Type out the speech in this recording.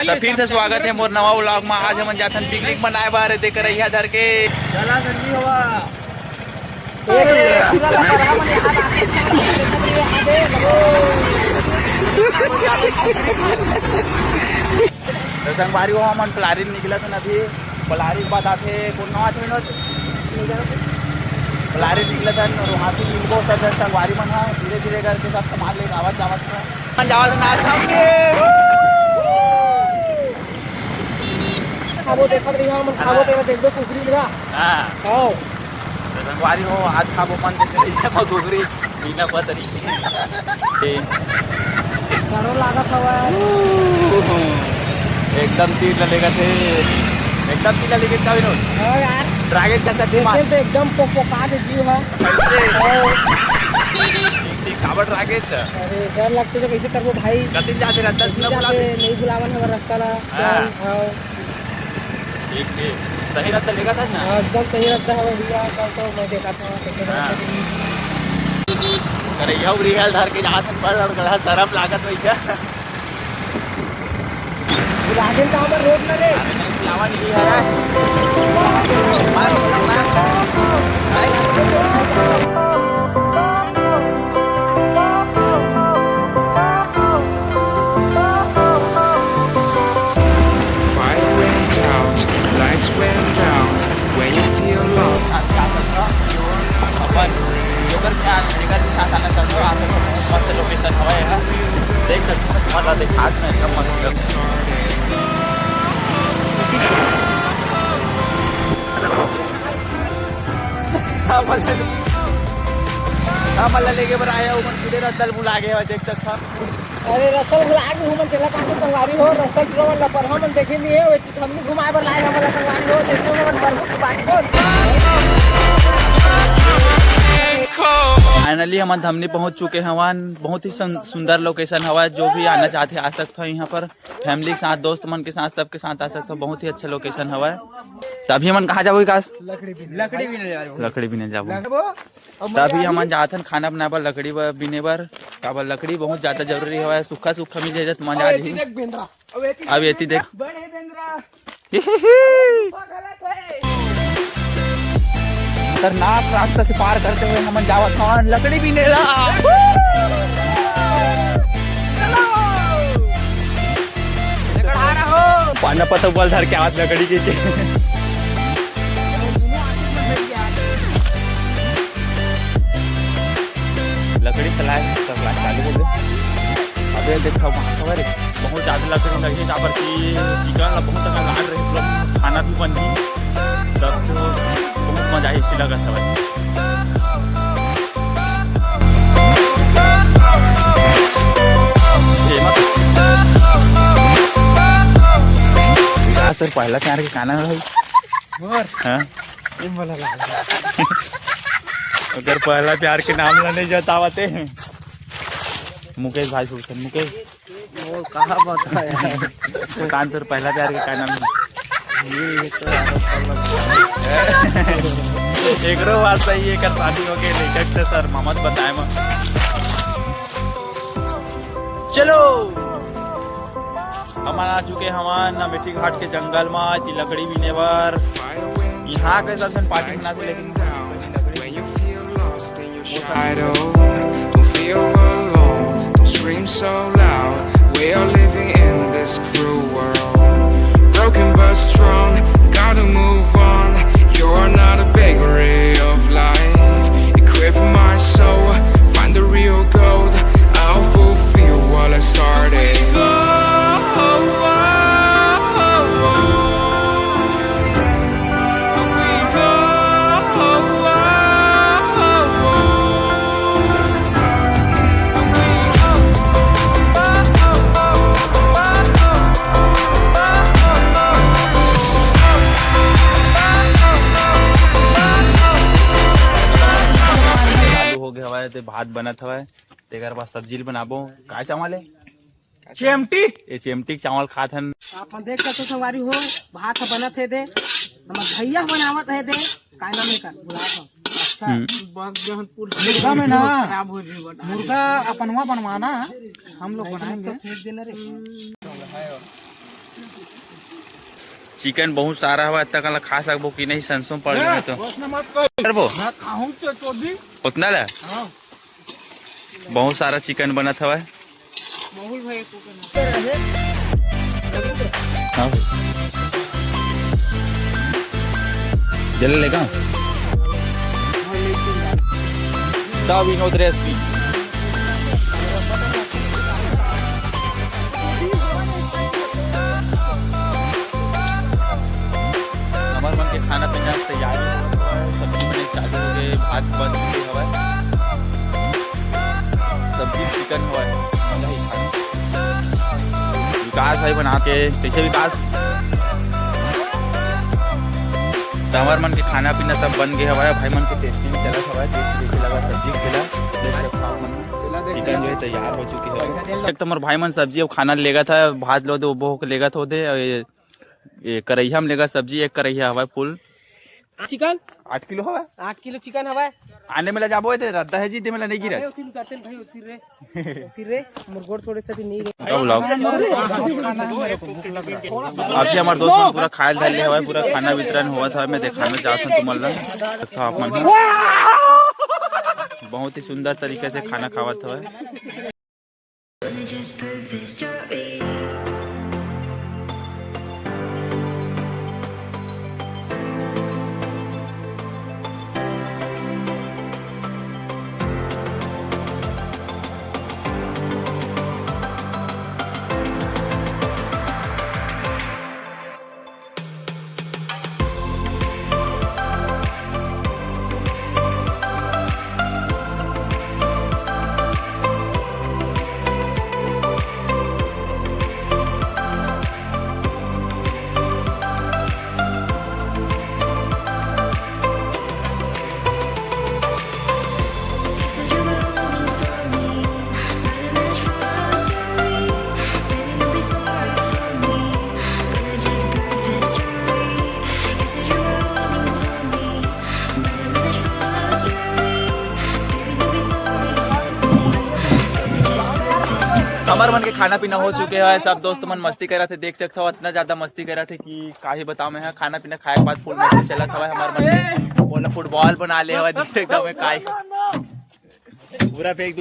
तो फिर से स्वागत है मोर नवा व्लॉग में। आज हम जाथन पिकनिक मनाए बारे देख रही धर के चला संजी हवा तो संगवारी हो मन पलारी निकला था अभी पलारी के बाद आते कोना पलारी निकला था और वहाँ से मिलबो सब संगवारी मन धीरे धीरे करके सब सामान लेके आवत जावत खाबो देखत रही हम खाबो तेरा देख दो कुकरी लगा हां आओ संगवारी हो आज खाबो मन देख को कुकरी बिना पतरी करो लागत हवा एकदम तीर लगेगा थे एकदम तीर लगेगा का विनोद हां यार ड्रैगन का सच्ची मार तो एकदम पोका दे जीव है ठीक काबर ड्रैगन अरे डर लगते तो कैसे करबो भाई कति जाते रहता न बुला नहीं बुलावन हमारा रास्ता ला चल आओ ठीक ठीक सही रास्ता लेगा था ना एकदम सही रास्ता है भैया कल तो मैं देखा था कैसे अरे यह रियल धर के जहां से पर और गला शर्म लागत होई क्या राजन का हमर रोड में रे लावा नहीं है मार went down when you feel love upon joker के साथ आना चाहते हो मस्त लोकेशन हवा है देख सकते हो तुम्हारा दिखात में एकदम मस्त मल्ला लेके बर आया ऊपर सीधे रास्ता बुला गया देख सकता अरे रास्ता बुला के हम चला काटे संगवारी हो रास्ता जो वाला पर हम देखे नहीं है हमने घुमाए बर लाए हमारा संगवारी हो जैसे हम बरबुक बात फाइनली हम धमनी पहुंच चुके हैं। वहाँ बहुत ही सुंदर लोकेशन हवा जो भी आना चाहते आ सकते हो यहाँ पर फैमिली के साथ दोस्त मन के साथ सबके साथ आ सकते हो। बहुत ही अच्छा लोकेशन हवा है। तभी हम कहाँ जाबो विकास लकड़ी भी नहीं जाबो तभी हम जाते हैं खाना बनाए बर लकड़ी बीने बर काबर लकड़ी बहुत ज्यादा जरूरी है। सूखा सूखा मिल जाए तो मजा आ जाए। अब ये देख खतरनाक रास्ता से पार करते हुए हम जावत हन लकड़ी भी नेला पाना पता बोल धर के हाथ लकड़ी के लकड़ी चलाए चालू हो गए। अबे देखा वहाँ पर बहुत ज्यादा लकड़ी लगी जहाँ पर चिकन बहुत लाल रहे खाना भी बन गई सब बहुत मजा आई इसी लगा सब सर पहला चार के खाना अगर पहला प्यार के नाम लेने जतावते हैं मुकेश भाई सुन मुकेश वो कहाँ बता यार कान पर पहला प्यार के का नाम एक बात सही है कर शादी हो गई लेखक से सर मोहम्मद बताए मैं चलो हम आ चुके हमारे मेठी घाट के जंगल में लकड़ी बीने बर यहाँ के सबसे पार्टी बना थे लेकिन don't feel alone, don't scream so loud, we are living in this cruel world, broken but strong, gotta move on, you're not a bakery of life, equip my soul, find the real gold, I'll fulfill what I started. भात बनत हवा तेकर बाद सब्जी बनाबो का चावल है चिमटी ये चिमटी चावल खात हन अपन देख सकते संगवारी हो भात बनत है दे हम भैया बनावत है दे काय नाम कर बुला अच्छा मुर्गा में ना मुर्गा अपनवा बनवाना हम लोग बनाएंगे फेंक देना रे चिकन बहुत सारा हुआ तक खा सकबो कि नहीं संसो पड़ गए तो करबो उतना ला बहुत सारा चिकन बनत हवा जल लेगा द विनोद रेसिपी हमारे मन के खाना पीना तैयार सब्जी बने चालू हो गए भात बन गई हवा सब्जी चिकन हुआ विकास भाई बना के कैसे विकास तो हमारे मन के खाना पीना सब बन गए हवा भाई मन के टेस्टी में चला हवा जैसे लगा सब्जी खिला चिकन जो है तैयार हो चुकी है एक तो हमारे भाई मन सब्जी अब खाना लेगा था भात लो दे वो लेगा था दे ये करैया में लेगा सब्जी एक करैया हवा फुल चिकन 8 किलो हवा 8 किलो चिकन हवा आने में ला जाबो थे रद्दा है जी दे में ला नहीं गिरा उतिर करते भाई उतिर रे मोर गोड़ थोड़े से नहीं रे अभी हमारे दोस्त मन पूरा खायल धाल हुआ पूरा खाना वितरण हुआ था मैं दिखाना चाहता हूँ तुम तो आप मन बहुत ही सुंदर तरीके से खाना खावा था हमारे मन के खाना पीना हो चुके हैं सब दोस्त मन मस्ती कर रहे थे देख सकते हो इतना ज्यादा मस्ती कर रहे थे कि काहे बताओ मैं खाना पीना खाए के बाद फुल मस्ती चला था हमारे मन में बोला फुटबॉल बना ले देख सकते हो मैं पूरा फेंक